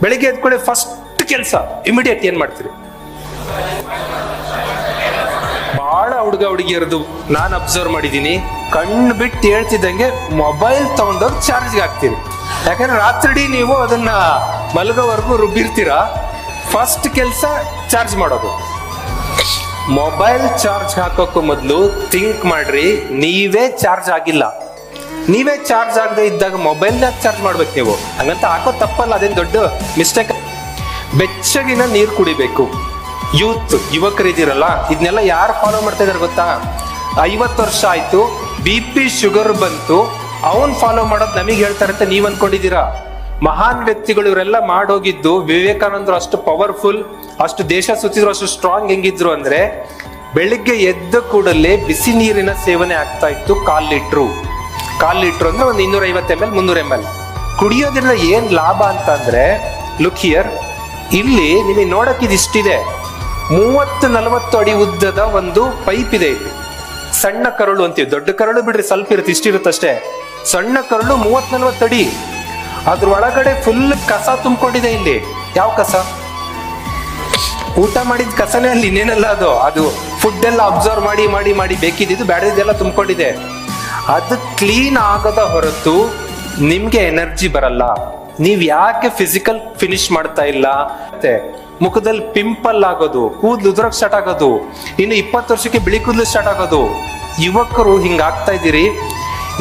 ಬೆಳಿಗ್ಗೆ ಎದ್ಕೊಳ್ಳಿ ಫಸ್ಟ್ ಕೆಲಸ ಇಮಿಡಿಯೇಟ್ ಏನ್ ಮಾಡ್ತೀರಿ? ಬಹಳ ಹುಡುಗಿಯರದು ನಾನು ಅಬ್ಸರ್ವ್ ಮಾಡಿದೀನಿ, ಕಣ್ಣು ಬಿಟ್ಟು ಹೇಳ್ತಿದ್ದಂಗೆ ಮೊಬೈಲ್ ತಗೊಂಡೋಗಿ ಚಾರ್ಜ್ಗೆ ಹಾಕ್ತೀರಿ. ಯಾಕಂದ್ರೆ ರಾತ್ರಿ ನೀವು ಅದನ್ನ ಮಲಗೋವರೆಗೂ ರುಬ್ಬಿರ್ತೀರಾ. ಫಸ್ಟ್ ಕೆಲಸ ಚಾರ್ಜ್ ಮಾಡೋದು. ಮೊಬೈಲ್ ಚಾರ್ಜ್ ಹಾಕೋಕ್ಕೂ ಮೊದಲು ಥಿಂಕ್ ಮಾಡ್ರಿ, ನೀವೇ ಚಾರ್ಜ್ ಆಗಿಲ್ಲ. ನೀವೇ ಚಾರ್ಜ್ ಆಗದೆ ಇದ್ದಾಗ ಮೊಬೈಲ್ನ ಚಾರ್ಜ್ ಮಾಡ್ಬೇಕು ನೀವು. ಹಂಗಂತ ಹಾಕೋ ತಪ್ಪಲ್ಲ, ಅದೇನು ದೊಡ್ಡ ಮಿಸ್ಟೇಕ್. ಬೆಚ್ಚಗಿನ ನೀರು ಕುಡಿಬೇಕು. ಯುವಕರಿದ್ದೀರಲ್ಲ, ಇದನ್ನೆಲ್ಲ ಯಾರು ಫಾಲೋ ಮಾಡ್ತಾ ಇದಾರೆ ಗೊತ್ತಾ? 50 ವರ್ಷ ಆಯ್ತು, BP ಶುಗರ್ ಬಂತು, ಅವನ್ ಫಾಲೋ ಮಾಡೋದು ನಮಗೆ ಹೇಳ್ತಾರೆ ಅಂತ ನೀವ್ ಅನ್ಕೊಂಡಿದ್ದೀರಾ? ಮಹಾನ್ ವ್ಯಕ್ತಿಗಳು ಇವರೆಲ್ಲ ಮಾಡೋಗಿದ್ದು. ವಿವೇಕಾನಂದರು ಅಷ್ಟು ಪವರ್ಫುಲ್, ಅಷ್ಟು ದೇಶ ಸುತ್ತಿದ್ರು, ಅಷ್ಟು ಸ್ಟ್ರಾಂಗ್ ಹೆಂಗಿದ್ರು ಅಂದ್ರೆ ಬೆಳಿಗ್ಗೆ ಎದ್ದ ಕೂಡಲೇ ಬಿಸಿ ನೀರಿನ ಸೇವನೆ ಆಗ್ತಾ ಇತ್ತು. 1/4 ಲೀಟ್ರು ಅಂದ್ರೆ ಒಂದು 250 ml 300 ml ಕುಡಿಯೋದ್ರಿಂದ ಏನ್ ಲಾಭ ಅಂತ ಅಂದ್ರೆ, ಲುಕ್ ಹಿಯರ್, ಇಲ್ಲಿ ನಿಮಗೆ ನೋಡಕ್ ಇದಿಷ್ಟಿದೆ, 30-40 ಅಡಿ ಉದ್ದದ ಒಂದು ಪೈಪ್ ಇದೆ. ಇಲ್ಲಿ ಸಣ್ಣ ಕರಳು ಅಂತೀವಿ, ದೊಡ್ಡ ಕರಳು ಬಿಡ್ರಿ ಸ್ವಲ್ಪ ಇರುತ್ತೆ, ಇಷ್ಟಿರುತ್ತಷ್ಟೇ. ಸಣ್ಣ ಕರಳು 30-40 ಅಡಿ, ಅದ್ರ ಒಳಗಡೆ ಫುಲ್ ಕಸ ತುಂಬಿಕೊಂಡಿದೆ. ಇಲ್ಲಿ ಯಾವ ಕಸ? ಊಟ ಮಾಡಿದ ಕಸನೇ, ಅಲ್ಲಿ ಇನ್ನೇನಲ್ಲ ಅದು ಫುಡ್ ಎಲ್ಲ ಅಬ್ಸರ್ವ್ ಮಾಡಿ ಮಾಡಿ ಮಾಡಿ ಬೇಕಿದ್ದು ಬ್ಯಾಡದೆಲ್ಲ ತುಂಬಿಕೊಂಡಿದೆ. ಅದು ಕ್ಲೀನ್ ಆಗದ ಹೊರತು ನಿಮ್ಗೆ ಎನರ್ಜಿ ಬರಲ್ಲ. ನೀವ್ ಯಾಕೆ ಫಿಸಿಕಲ್ ಫಿನಿಶ್ ಮಾಡ್ತಾ ಇಲ್ಲ? ಮತ್ತೆ ಮುಖದಲ್ಲಿ ಪಿಂಪಲ್ ಆಗೋದು, ಕೂದಲು ಉದುರಕ್ ಸ್ಟಾರ್ಟ್ ಆಗೋದು, ಇನ್ನು 20 ವರ್ಷಕ್ಕೆ ಬಿಳಿ ಕೂದಲು ಸ್ಟಾರ್ಟ್ ಆಗೋದು. ಯುವಕರು ಹಿಂಗಾಗ್ತಾ ಇದ್ದೀರಿ.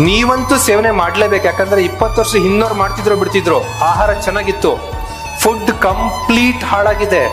ನೀವಂತೂ ಸೇವನೆ ಮಾಡ್ಲೇಬೇಕು. ಯಾಕಂದ್ರೆ 20 ವರ್ಷ ಹಿಂದೋರು ಮಾಡ್ತಿದ್ರು ಬಿಡ್ತಿದ್ರು, ಆಹಾರ ಚೆನ್ನಾಗಿತ್ತು, ಫುಡ್ ಕಂಪ್ಲೀಟ್ ಹಾಳಾಗಿದೆ.